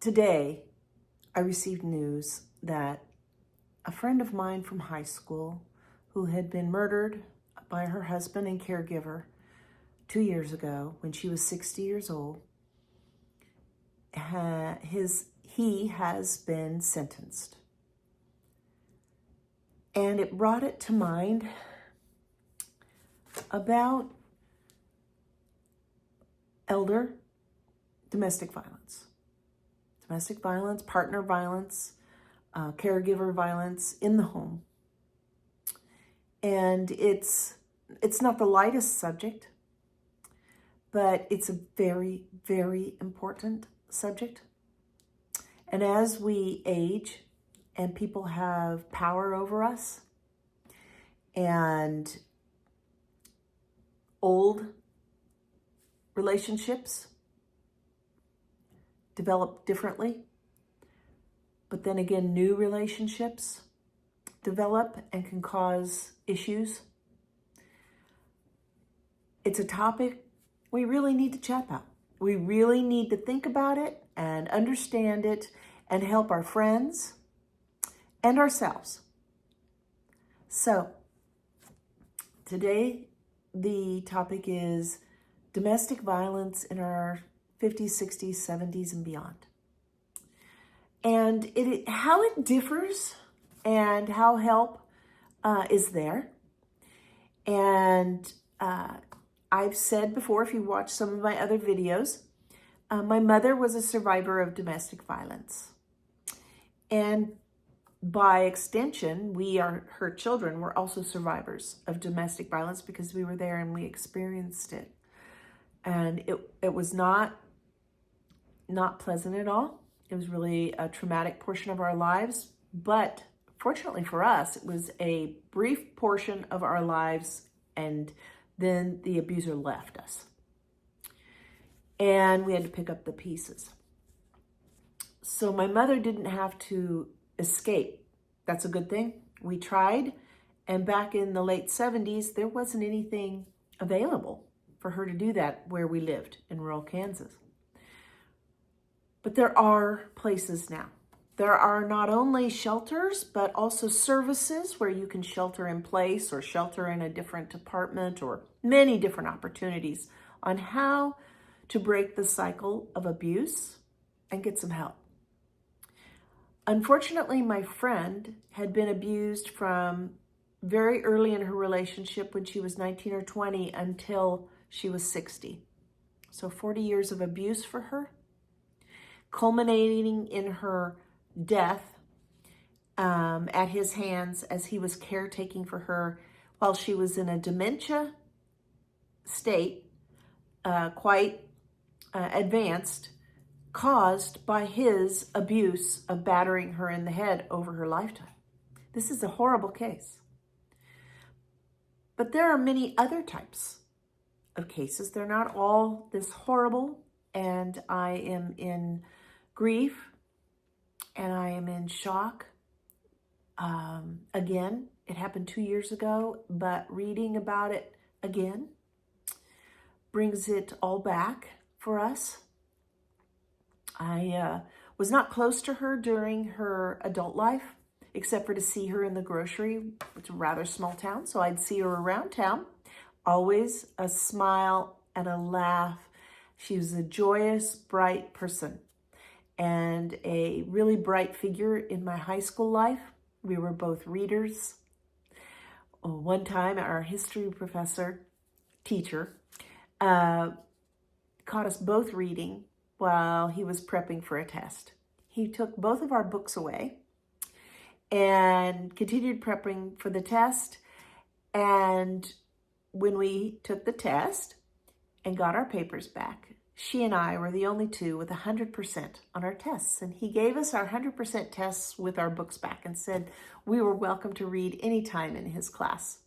Today, I received news that a friend of mine from high school who had been murdered by her husband and caregiver 2 years ago when she was 60 years old, he has been sentenced. And it brought it to mind about elder domestic violence, partner violence, caregiver violence in the home. And it's not the lightest subject, but it's a very, very important subject. And as we age and people have power over us and old relationships develop differently, but then again, new relationships develop and can cause issues. It's a topic we really need to chat about. We really need to think about it and understand it and help our friends and ourselves. So, today the topic is domestic violence in our 50s, 60s, 70s, and beyond. And how it differs and how help is there. And I've said before, if you watch some of my other videos, my mother was a survivor of domestic violence. And by extension, her children, were also survivors of domestic violence because we were there and we experienced it. And it was not pleasant at all. It was really a traumatic portion of our lives. But fortunately for us, it was a brief portion of our lives, and then the abuser left us. And we had to pick up the pieces. So my mother didn't have to escape. That's a good thing. We tried, and back in the late 70s, there wasn't anything available for her to do that where we lived in rural Kansas. But there are places now. There are not only shelters, but also services where you can shelter in place or shelter in a different apartment, or many different opportunities on how to break the cycle of abuse and get some help. Unfortunately, my friend had been abused from very early in her relationship when she was 19 or 20 until she was 60. So 40 years of abuse for her, culminating in her death at his hands as he was caretaking for her while she was in a dementia state, quite advanced, caused by his abuse of battering her in the head over her lifetime. This is a horrible case. But there are many other types of cases. They're not all this horrible, and I am in grief and I am in shock. Again, it happened 2 years ago, but reading about it again brings it all back for us. I was not close to her during her adult life, except for to see her in the grocery. It's a rather small town, so I'd see her around town. Always a smile and a laugh. She was a joyous, bright person and a really bright figure in my high school life. We were both readers. One time, our history teacher, caught us both reading while he was prepping for a test. He took both of our books away and continued prepping for the test. And when we took the test and got our papers back, she and I were the only two with 100% on our tests. And he gave us our 100% tests with our books back and said we were welcome to read anytime in his class.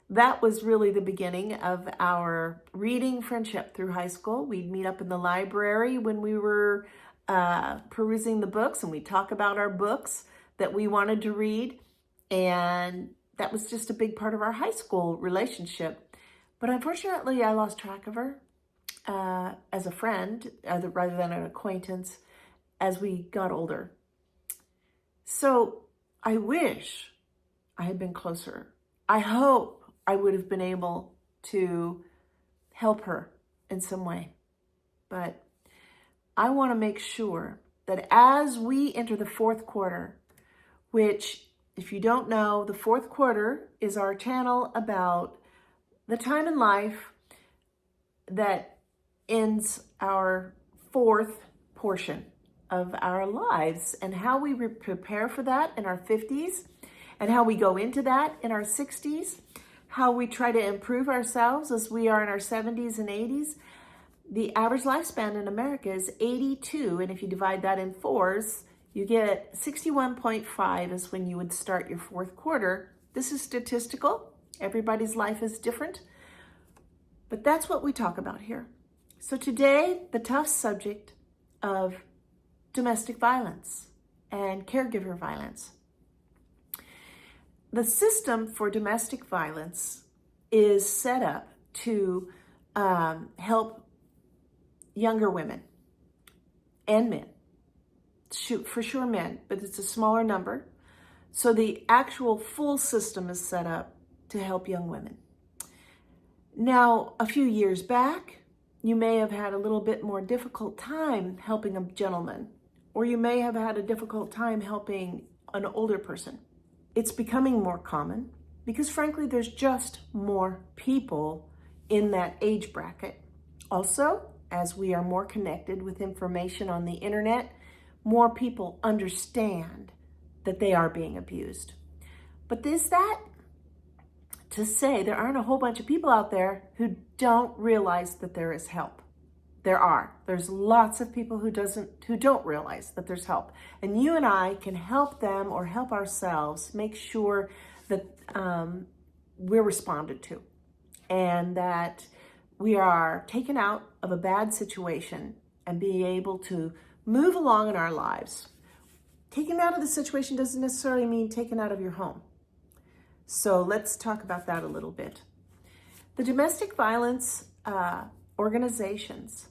That was really the beginning of our reading friendship through high school. We'd meet up in the library when we were perusing the books, and we'd talk about our books that we wanted to read. And that was just a big part of our high school relationship. But unfortunately, I lost track of her as a friend rather than an acquaintance as we got older. So I wish I had been closer. I hope I would have been able to help her in some way. But I want to make sure that as we enter the fourth quarter, which, if you don't know, the fourth quarter is our channel about the time in life that ends our fourth portion of our lives and how we prepare for that in our 50s and how we go into that in our 60s, how we try to improve ourselves as we are in our 70s and 80s. The average lifespan in America is 82, and if you divide that in fours, you get 61.5 is when you would start your fourth quarter. This is statistical. Everybody's life is different, but that's what we talk about here. So today, the tough subject of domestic violence and caregiver violence. The system for domestic violence is set up to help younger women and men, for sure men, but it's a smaller number. So the actual full system is set up to help young women. Now, a few years back, you may have had a little bit more difficult time helping a gentleman, or you may have had a difficult time helping an older person. It's becoming more common because, frankly, there's just more people in that age bracket. Also, as we are more connected with information on the internet, more people understand that they are being abused. But is that to say there aren't a whole bunch of people out there who don't realize that there is help? There are. There's lots of people who don't realize that there's help. And you and I can help them or help ourselves make sure that we're responded to and that we are taken out of a bad situation and be able to move along in our lives. Taken out of the situation doesn't necessarily mean taken out of your home. So let's talk about that a little bit. The domestic violence organizations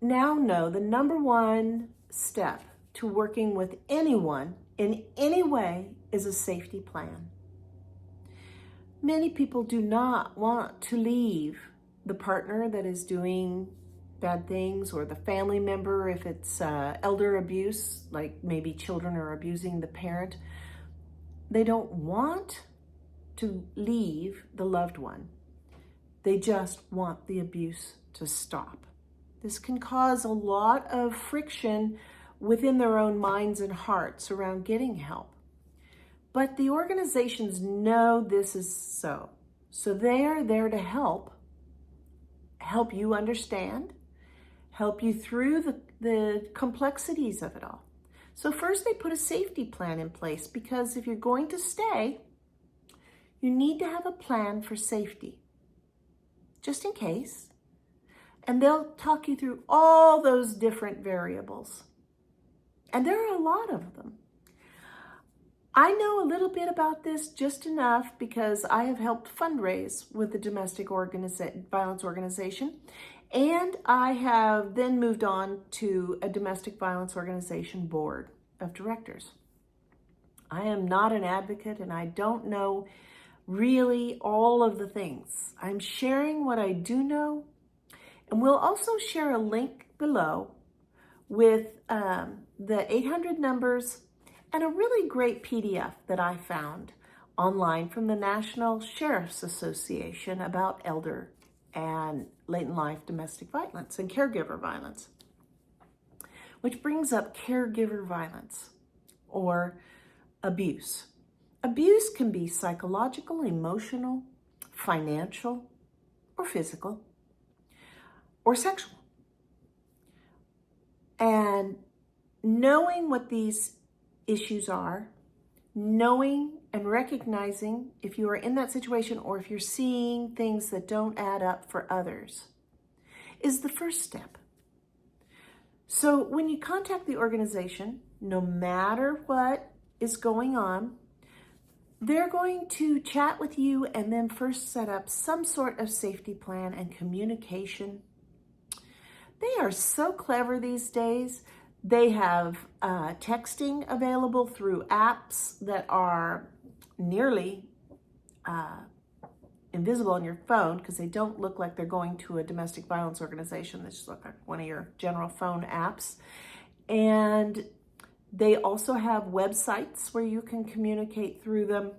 now know the number one step to working with anyone in any way is a safety plan. Many people do not want to leave the partner that is doing bad things, or the family member if it's elder abuse, like maybe children are abusing the parent. They don't want to leave the loved one. They just want the abuse to stop. This can cause a lot of friction within their own minds and hearts around getting help. But the organizations know this is so. So they are there to help you understand, help you through the complexities of it all. So first they put a safety plan in place, because if you're going to stay, you need to have a plan for safety, just in case. And they'll talk you through all those different variables. And there are a lot of them. I know a little bit about this, just enough because I have helped fundraise with the domestic violence organization, and I have then moved on to a domestic violence organization board of directors. I am not an advocate, and I don't know really all of the things. I'm sharing what I do know, and we'll also share a link below with the 800 numbers and a really great PDF that I found online from the National Sheriff's Association about elder and late in life domestic violence and caregiver violence, which brings up caregiver violence or abuse. Abuse can be psychological, emotional, financial, or physical, or sexual. And knowing what these issues are, knowing and recognizing if you are in that situation or if you're seeing things that don't add up for others is the first step. So when you contact the organization, no matter what is going on, they're going to chat with you and then first set up some sort of safety plan and communication They are so clever these days. They have texting available through apps that are nearly invisible on your phone because they don't look like they're going to a domestic violence organization. They just look like one of your general phone apps. And they also have websites where you can communicate through them.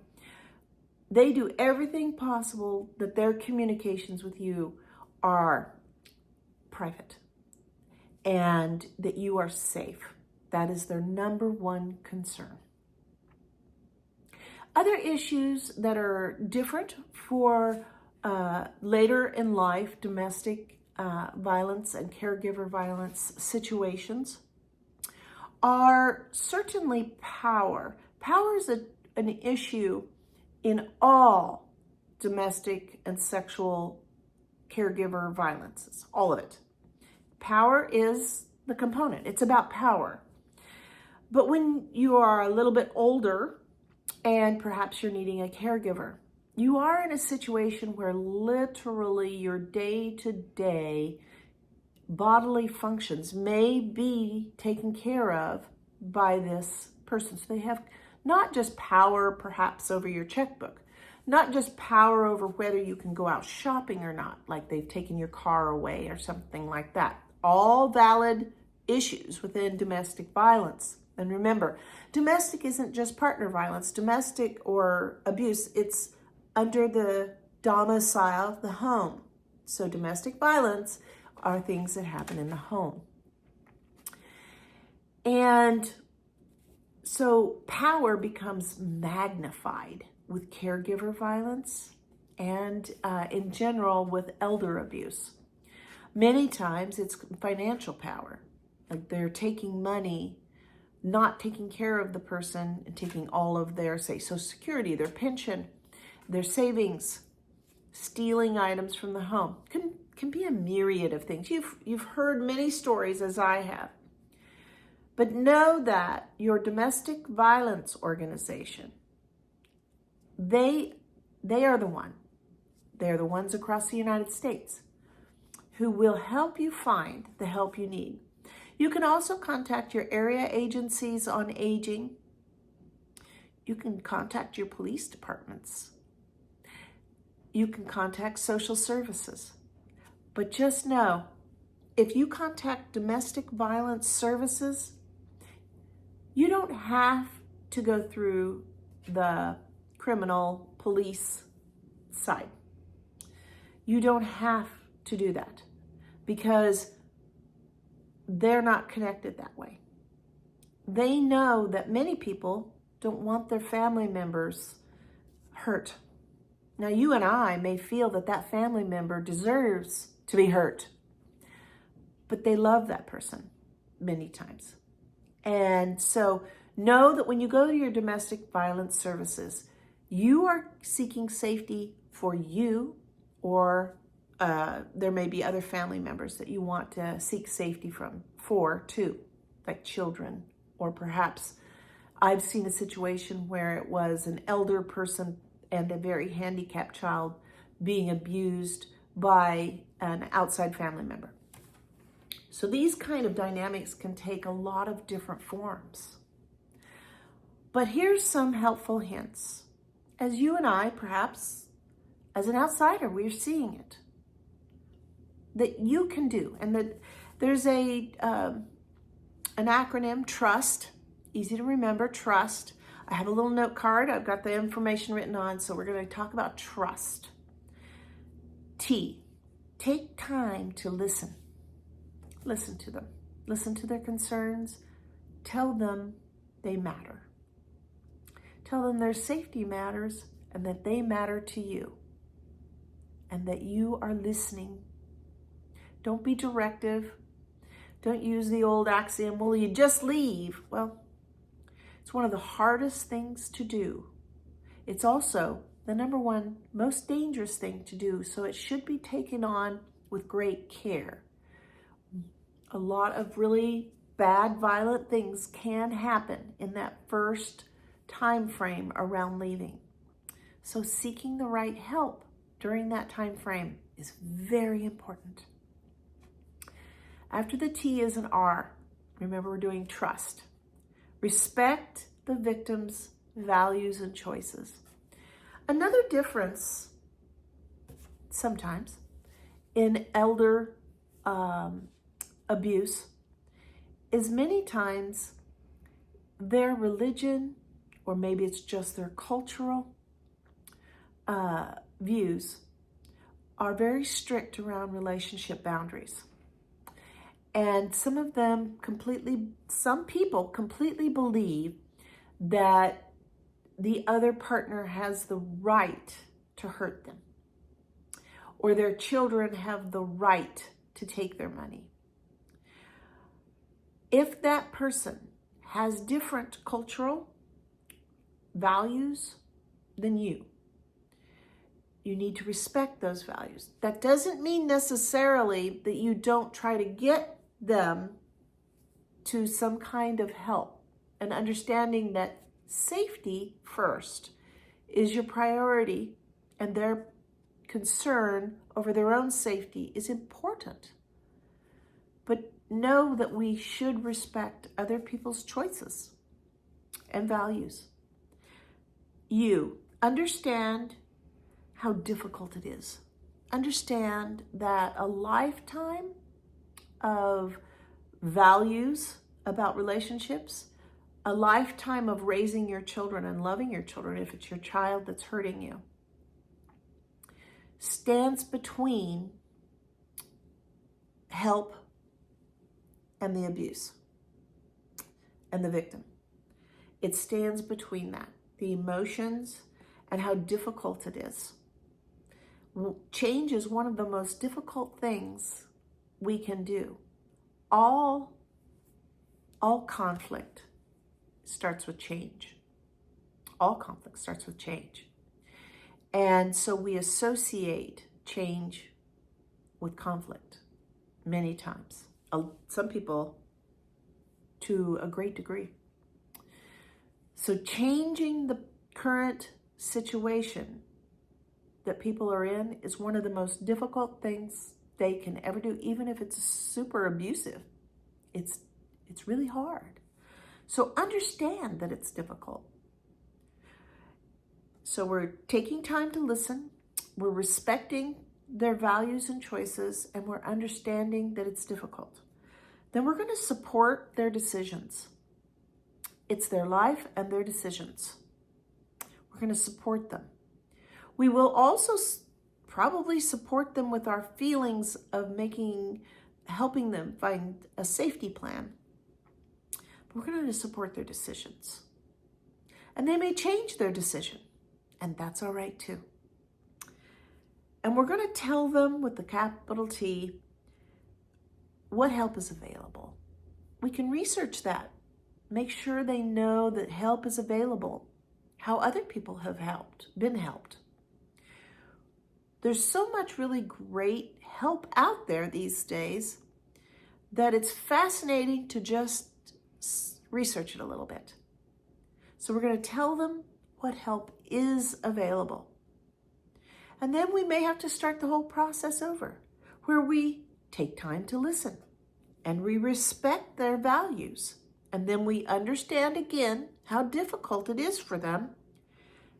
They do everything possible that their communications with you are private and that you are safe. That is their number one concern. Other issues that are different for later in life domestic violence and caregiver violence situations are certainly power. Power is an issue in all domestic and sexual caregiver violences, all of it. Power is the component. It's about power. But when you are a little bit older and perhaps you're needing a caregiver, you are in a situation where literally your day-to-day bodily functions may be taken care of by this person. So they have not just power perhaps over your checkbook, not just power over whether you can go out shopping or not, like they've taken your car away or something like that. All valid issues within domestic violence. And remember, domestic isn't just partner violence, domestic or abuse, it's under the domicile, the home. So domestic violence are things that happen in the home. And so power becomes magnified with caregiver violence and in general with elder abuse. Many times it's financial power, like they're taking money, not taking care of the person and taking all of their, say, Social Security, their pension, their savings, stealing items from the home. Can be a myriad of things. You've heard many stories, as I have. But know that your domestic violence organization, they are the one. They're the ones across the United States who will help you find the help you need. You can also contact your area agencies on aging. You can contact your police departments. You can contact social services. But just know, if you contact domestic violence services, you don't have to go through the criminal police side. You don't have to do that because they're not connected that way. They know that many people don't want their family members hurt. Now, you and I may feel that that family member deserves to be hurt, but they love that person many times. And so know that when you go to your domestic violence services, you are seeking safety for you, or there may be other family members that you want to seek safety for too, like children, or perhaps I've seen a situation where it was an elder person and a very handicapped child being abused by an outside family member. So these kind of dynamics can take a lot of different forms. But here's some helpful hints. As you and I, perhaps, as an outsider, we're seeing it, that you can do. And that there's an acronym, TRUST, easy to remember, TRUST. I have a little note card. I've got the information written on, so we're going to talk about trust. T, take time to listen. Listen to them. Listen to their concerns. Tell them they matter. Tell them their safety matters and that they matter to you and that you are listening. Don't be directive. Don't use the old axiom, well, you just leave. Well, it's one of the hardest things to do. It's also the number one most dangerous thing to do, so it should be taken on with great care. A lot of really bad, violent things can happen in that first time frame around leaving. So seeking the right help during that time frame is very important. After the T is an R. Remember, we're doing trust. Respect the victim's values and choices. Another difference, sometimes, in elder abuse is many times their religion, or maybe it's just their cultural views, are very strict around relationship boundaries. And some people completely believe that the other partner has the right to hurt them, or their children have the right to take their money. If that person has different cultural values than you need to respect those values. That doesn't mean necessarily that you don't try to get them to some kind of help, and understanding that safety first is your priority, and their concern over their own safety is important. But know that we should respect other people's choices and values. You understand how difficult it is. Understand that a lifetime of values about relationships, a lifetime of raising your children and loving your children, if it's your child that's hurting you, stands between help and the abuse and the victim. It stands between that, the emotions and how difficult it is. Change is one of the most difficult things we can do. All conflict starts with change. All conflict starts with change. And so we associate change with conflict many times. Some people to a great degree. So changing the current situation that people are in is one of the most difficult things they can ever do, even if it's super abusive. It's really hard. So understand that it's difficult. So we're taking time to listen, we're respecting their values and choices, and we're understanding that it's difficult. Then we're going to support their decisions. It's their life and their decisions. We're going to support them. We will also probably support them with our feelings of helping them find a safety plan. But we're going to support their decisions. And they may change their decision, and that's all right too. And we're going to tell them with the capital T what help is available. We can research that. Make sure they know that help is available, how other people have been helped. There's so much really great help out there these days that it's fascinating to just research it a little bit. So we're going to tell them what help is available. And then we may have to start the whole process over, where we take time to listen and we respect their values. And then we understand again how difficult it is for them.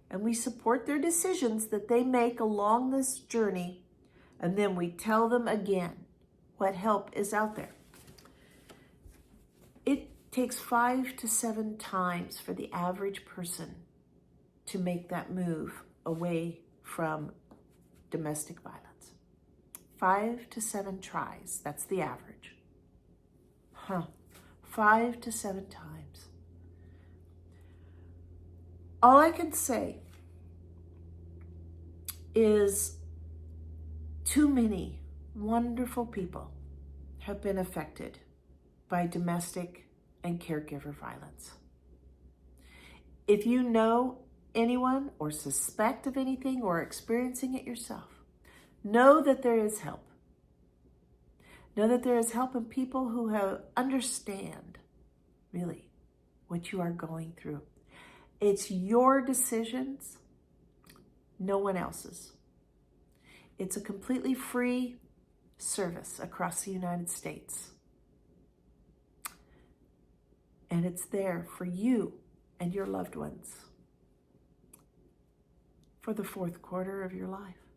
And we support their decisions that they make along this journey. And then we tell them again what help is out there. It takes 5 to 7 times for the average person to make that move away from domestic violence. 5 to 7 tries, that's the average. 5 to 7 times. All I can say is too many wonderful people have been affected by domestic and caregiver violence. If you know anyone or suspect of anything or experiencing it yourself, know that there is help. Know that there is help in people who understand really what you are going through. It's your decisions, no one else's. It's a completely free service across the United States. and it's there for you and your loved ones for the fourth quarter of your life.